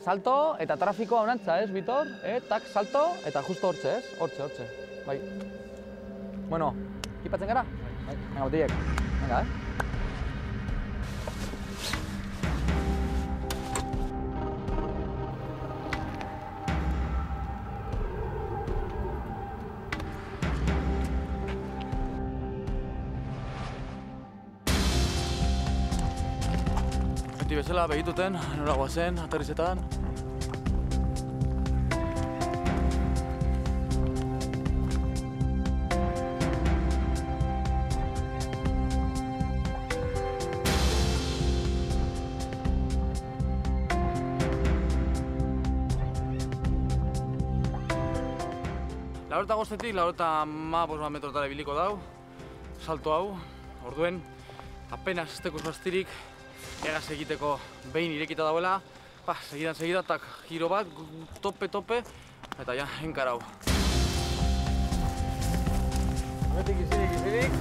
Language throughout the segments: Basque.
salto eta trafikoa honantza, ez, Bitor? Tak, salto eta justo hortxe, ez? Hortxe. Bai. Bueno, kipatzen gara? Bai. Venga, botilek. Venga, Beti bezala, begituten, nora guazen, aterrizetan. Laureta gostetik, laureta ma metrotara biliko dau, salto hau, orduen, apenas ez tekuz bastirik, egaz egiteko behin irekita dauela, segidan, tak giro bat, tope, eta ja, enkarau. Hemetik izirik.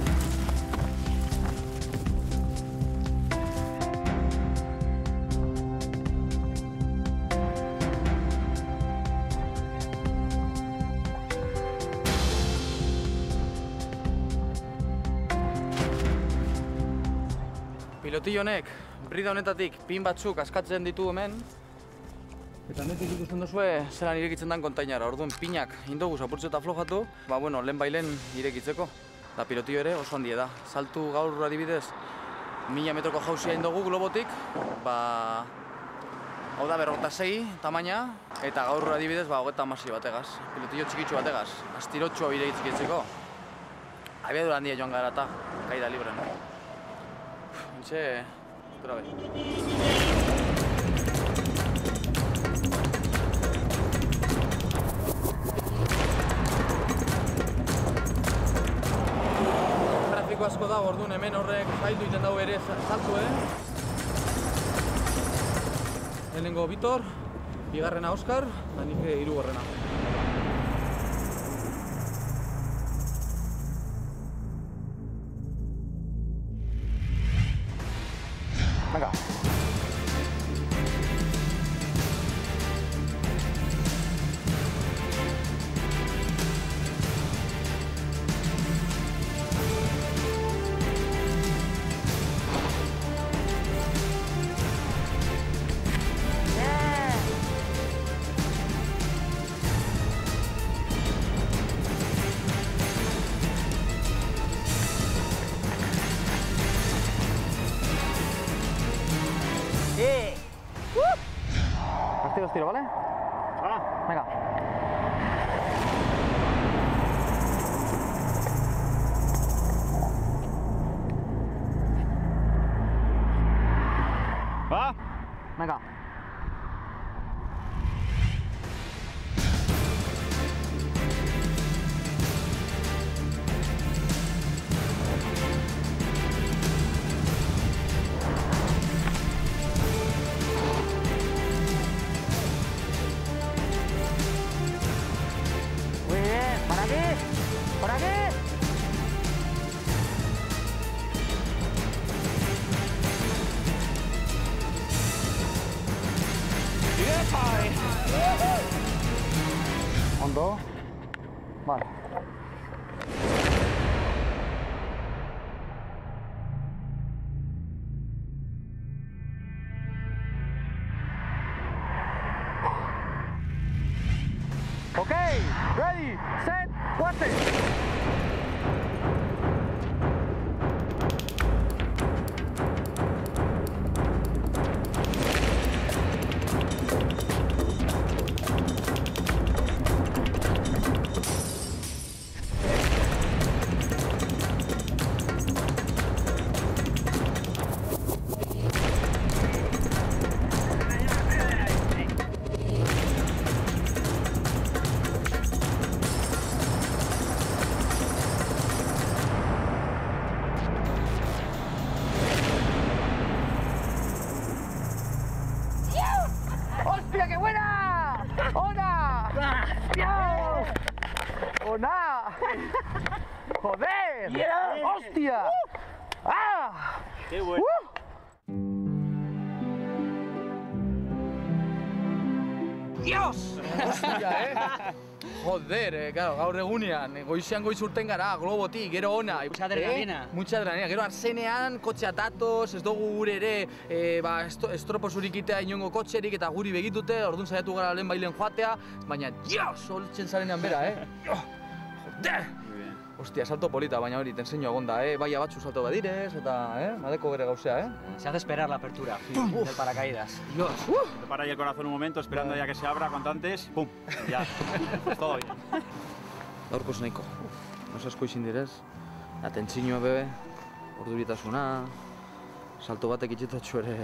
Pilotillo honek, brida honetatik pin batzuk askatzen ditu hemen. Eta honetik ikusten duzue zelan irekitzen den kontainara. Orduan pinak indoguz apurtzu eta flojatu, lehen bailen irekitzeko. Da pilotillo ere oso handia da. Saltu gaur adibidez 1000 metroko jauzia indogu globotik, hau da 46 tamaina, eta gaur adibidez 36 bategaz. Pilotillo txikitsu bategaz, astirotxua irekitzeko. Abiadura handia joan gara eta kaida libren. Hintxe, otra vez. Trafiko asko da, orduan hemen horrek zaildu iten dago ere saltu, Lehenengo Bitor, bigarrena Oskar, eta nik hirugarrena. Venga. Tiro, ¿vale? Venga. ¿Va? Venga. ¿Por aquí? Ondo. Vale. Okay, ready, set, watch it. ¡Hostia, qué buena! ¡Hola! ¡Dios! ¡Hola! ¡Joder! Yeah. ¡Hostia! ¡Ah! ¡Qué bueno! Dios! Hostia, Joder, claro, gaur egunean, goizean goiz urten gara, globotik, gero ona. Mucha adrenalina. Mucha adrenalina, gero arzenean, kotxea datoz, ez dugu gure ere, estroposurik itea inongo kotxerik eta guri begitute, orduan saiatu gara lehen bailen joatea, baina, Dios, holtzen zarenean bera, Joder! Hostia, salto polita, baina hori, te enseño agonda, baia batzu salto badirez, eta, madeko bere gauzea, Se hace esperar la apertura del paracaídas. Dios! Te para ahí el corazón un momento, esperando ya que se abra cuanto antes. ¡Pum! Ya. Todo bien. Gaurkoz nahiko. Oso asko izin direz. Atentzioa bebe, orduritasuna, salto batek itxetatxo ere...